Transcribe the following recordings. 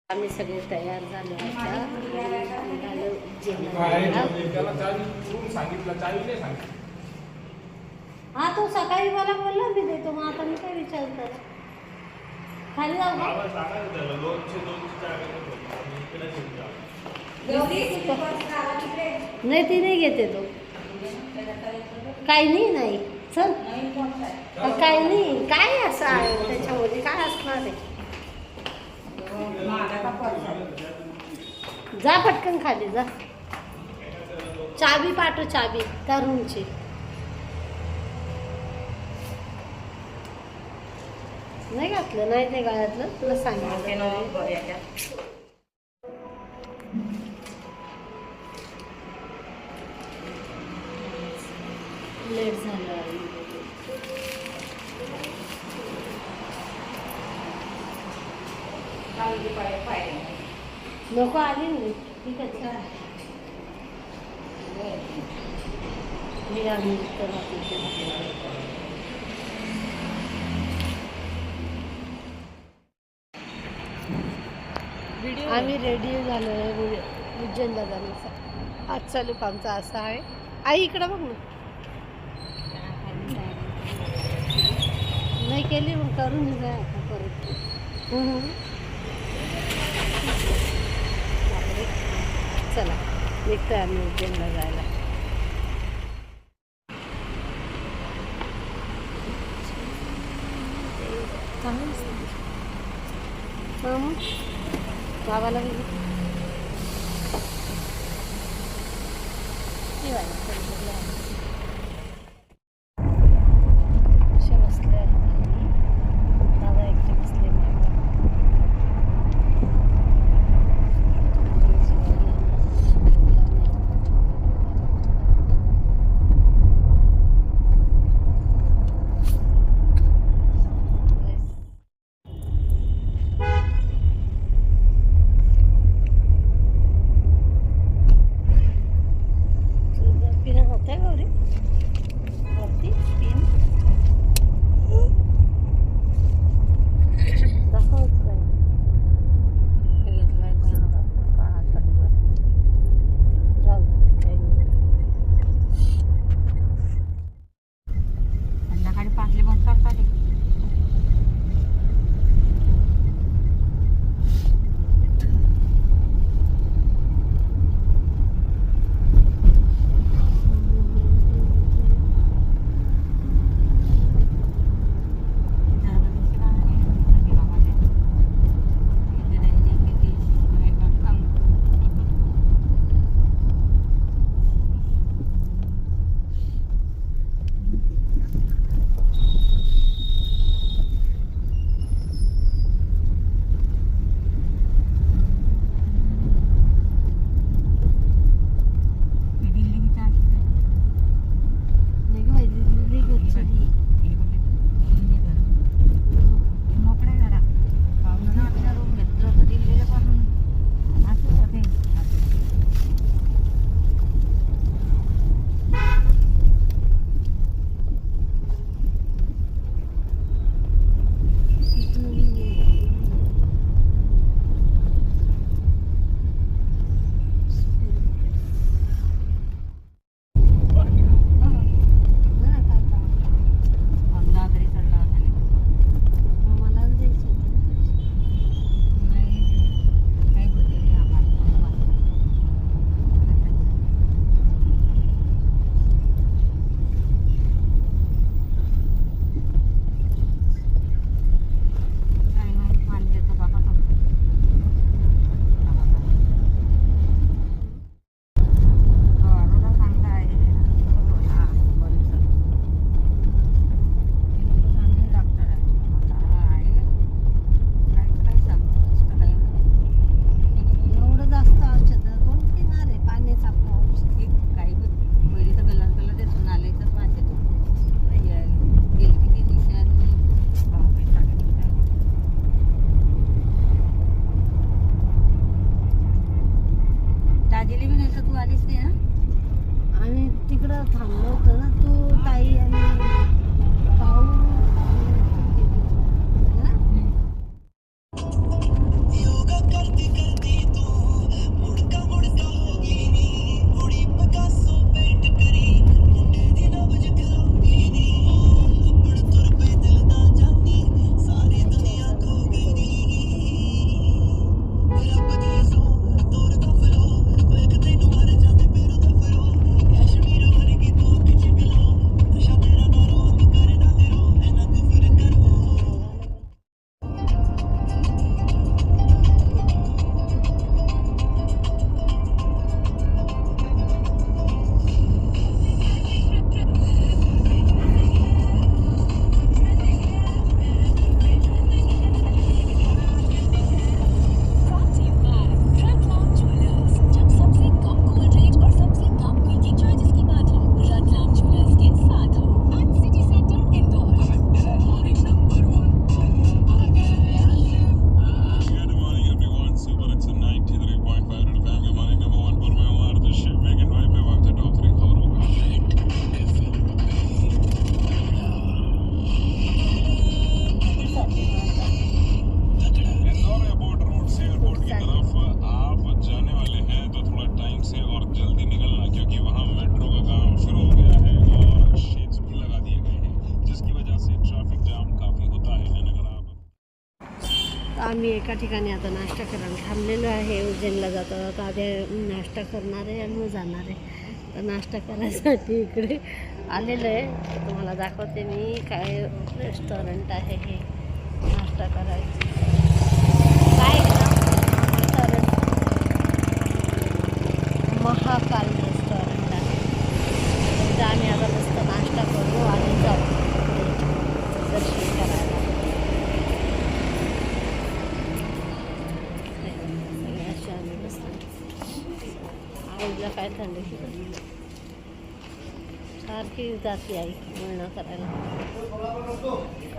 आम्ही सगळे तयार झालो आता हा तो सकाळी मला बोलला मी देतो मग आता मी काय विचार करा खाली जाऊ नाही ती नाही घेते तो काही नाही चल काही नाही काय असं आहे त्याच्यामध्ये काय असणार आहे जा पटकन खाली जा चाबी पाठव चाबी त्या रूमची नाही घातलं नाही ते गळ्यातलं तुला सांगितलं लेट झालं नको आली नाही ठीक आहे आम्ही रेडी झालो आहे उज्जैनला जाण्याचा आजचा लुक आमचा असा आहे आई इकडं बघ ना नाही केली मग करून जा परत चला निघतोय आम्ही उज्जैनला जायला बाबाला एका ठिकाणी आता नाश्ता करायला थांबलेलो आहे. उज्जैनला जाता जाता आधी नाश्ता करणार आहे आणि मग जाणार आहे. तर नाश्ता करायसाठी इकडे आलेलं आहे. तुम्हाला दाखवते मी काय रेस्टॉरंट आहे हे नाश्ता करायचं. काय रेस्टॉरंट? महाकाल रेस्टॉरंट आहे. तर आम्ही आता मस्त नाश्ता करू आणि जाऊ दर्शन करायला. आईला काय थंडी सारखी जाते आई मळणं करायला.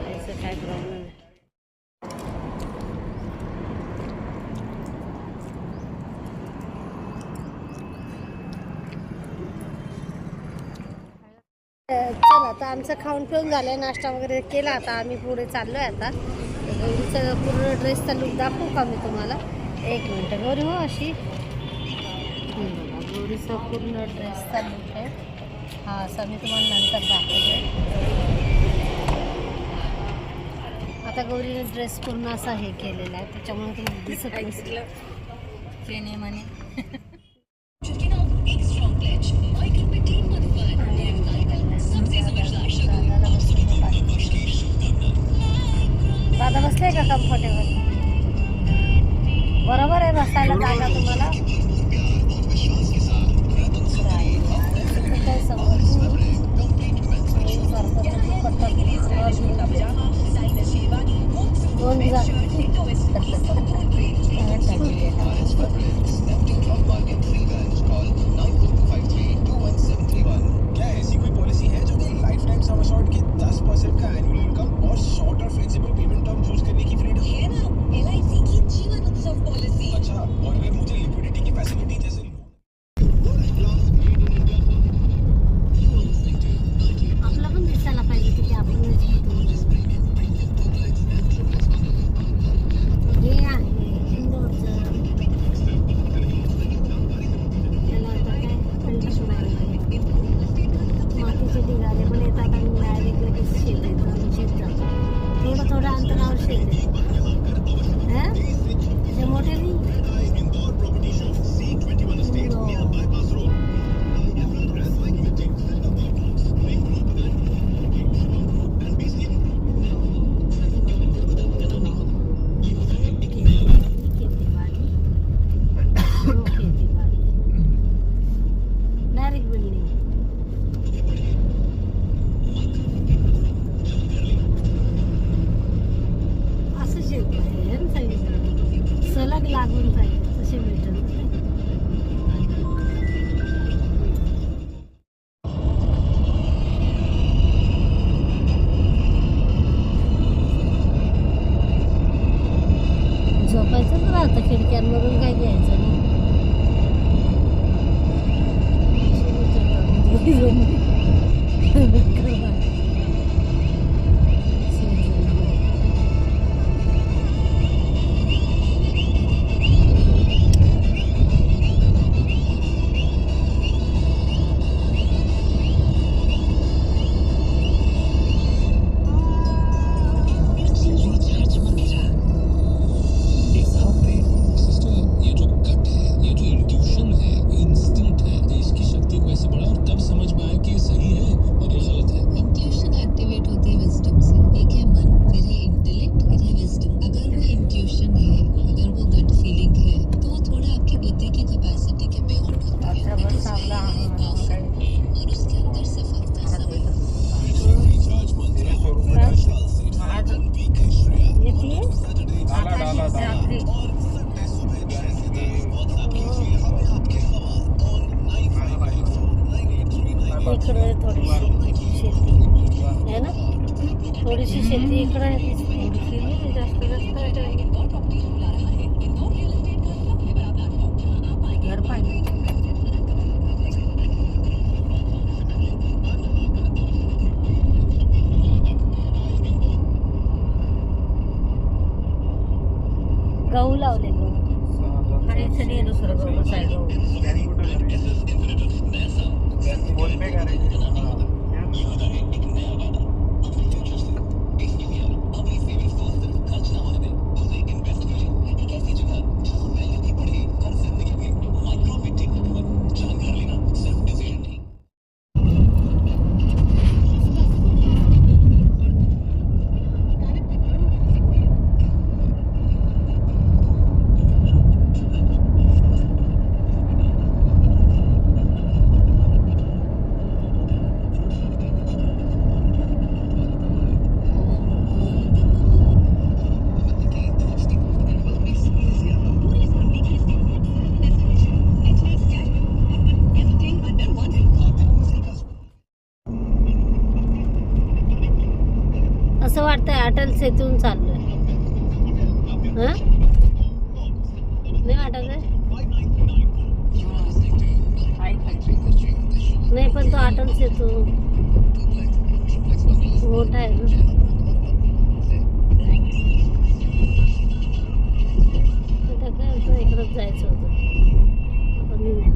आईचं काय प्रॉब्लेम आहे. चला आता आमचं खाऊन पिऊन झालं आहे. नाश्ता वगैरे केला. आता आम्ही पुढे चाललो आहे. आता गौरीचं पूर्ण ड्रेसचा लुक दाखवू का मी तुम्हाला? एक मिनटं गौरी हो अशी गौरीचा पूर्ण ड्रेसचा लुक आहे हा. असा मी तुम्हाला नंतर दाखवते. आता गौरीने ड्रेस पूर्ण असा हे केलेला आहे त्याच्यामुळे तुम्हाला दिसत नसेल. दादा बसले का कम्फर्टेबल? बरोबर आहे बसायला जागा तुम्हाला? क्या ऐसी कोई पॉलिसी है जो कि लाइफ टाइम सम अश्योर्ड की 10% का एनुअल इनकम और शॉर्ट और फ्लेक्सिबल पेमेंट टर्म चूज करने की फ्रीडम है ना? LIC की जीवन उत्सव पॉलिसी। अच्छा, और अगर मुझे लिक्विडिटी की फैसिलिटी जैसे आपला पण दिसायला पाहिजे की आपण हे आहे इंदोरचं. त्याला आता काय कंडिशन आहे मातीचे ढिगारे पण येतात आणि डायरेक्ट लगेच शेत येतं आणि शेत जातं. थोडं थोडं अंतरावर शेत येतं. हां ते मोठे नाही. डायरेक्ट बिल्डिंग असं शेत पाहिजे ना साईड सलग लागून पाहिजे तसे भेटत. झोपायचंच राहतं खिडक्यांमधून काय घ्यायचं नाही. इकडे थोडीशी शेती आहे ना. थोडीशी शेती इकडे आहे. थोडीशी नाही जास्त घर पाहिजे. गहू लावले गहू आणि इथे दुसरं गहू साईड गहू. सेतून चाललोय. हा नाही वाटत आहे. नाही पण तो अटल सेतू मोठा आहे ना. आता काय होतं, इकडंच जायचं होतं. आता मी नाही